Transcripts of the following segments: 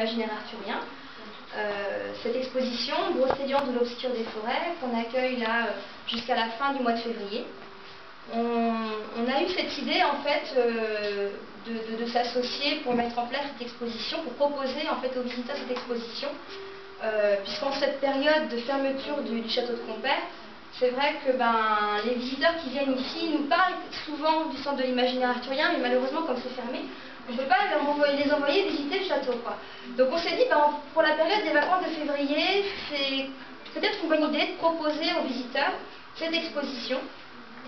l'imaginaire arthurien. Cette exposition, Brocéliande ou l'obscur des forêts, qu'on accueille là jusqu'à la fin du mois de février. On a eu cette idée en fait de s'associer pour mettre en place cette exposition, pour proposer en fait aux visiteurs cette exposition, puisqu'en cette période de fermeture du château de Compère, c'est vrai que les visiteurs qui viennent ici nous parlent souvent du centre de l'imaginaire arthurien, mais malheureusement comme c'est fermé, on ne peut pas les envoyer visiter le château, quoi. Donc on s'est dit, pour la période des vacances de février, c'est peut-être une bonne idée de proposer aux visiteurs cette exposition.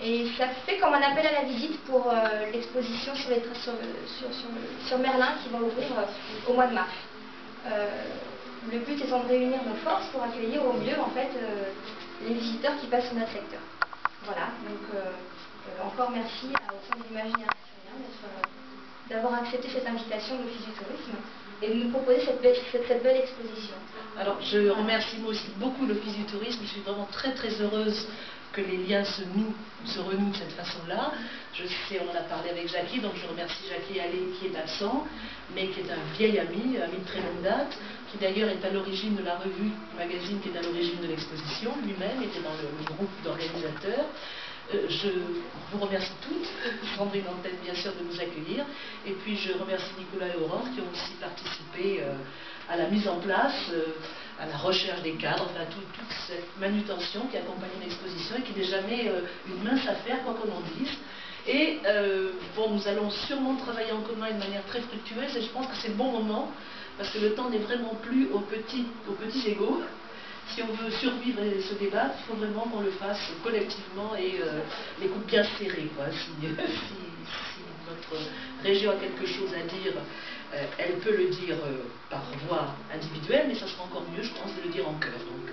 Et ça fait comme un appel à la visite pour l'exposition sur Merlin qui va ouvrir au mois de mars. Le but étant de réunir nos forces pour accueillir au mieux en fait les visiteurs qui passent sur notre secteur. Voilà, donc encore merci au Centre de l'imaginaire arthurien d'avoir accepté cette invitation de l'Office du tourisme et de nous proposer cette belle exposition. Alors je remercie moi aussi beaucoup l'Office du tourisme, je suis vraiment très heureuse que les liens se renouent de cette façon-là. Je sais, on en a parlé avec Jackie, donc je remercie Jackie Allais qui est absent, mais qui est un vieil ami de très longue date, qui d'ailleurs est à l'origine de la revue du magazine qui est à l'origine de l'exposition, lui-même était dans le groupe d'organisateurs. Je vous remercie toutes, prendre une antenne bien sûr de nous accueillir, et puis je remercie Nicolas et Aurore qui ont aussi participé à la mise en place, à la recherche des cadres, enfin toute cette manutention qui accompagne l'exposition et qui n'est jamais une mince affaire, quoi qu'on en dise. Et bon, nous allons sûrement travailler en commun de manière très fructueuse et je pense que c'est le bon moment parce que le temps n'est vraiment plus aux petits égaux. Si on veut survivre et se débattre, il faut vraiment qu'on le fasse collectivement et les coups bien serrés, quoi. Si notre région a quelque chose à dire, elle peut le dire par voie individuelle, mais ça sera encore mieux, je pense, de le dire en chœur. Donc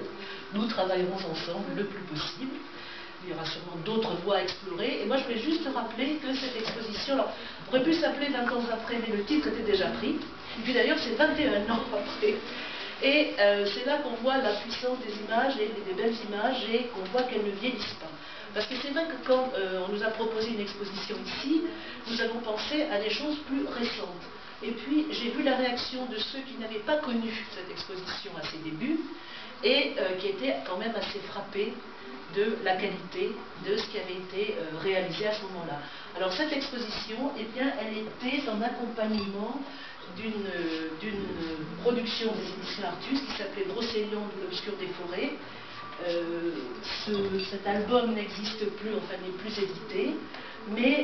nous travaillerons ensemble le plus possible. Il y aura sûrement d'autres voies à explorer. Et moi, je voulais juste rappeler que cette exposition, alors, aurait pu s'appeler 20 ans après, mais le titre était déjà pris. Et puis d'ailleurs, c'est 21 ans après. Et c'est là qu'on voit la puissance des images, et des belles images, et qu'on voit qu'elles ne vieillissent pas. Parce que c'est vrai que quand on nous a proposé une exposition ici, nous avons pensé à des choses plus récentes. Et puis j'ai vu la réaction de ceux qui n'avaient pas connu cette exposition à ses débuts, et qui étaient quand même assez frappés de la qualité de ce qui avait été réalisé à ce moment-là. Alors cette exposition, eh bien, elle était en accompagnement d'une production des éditions Artus qui s'appelait Brocéliande ou l'obscur des forêts. Cet album n'existe plus, enfin n'est plus édité, mais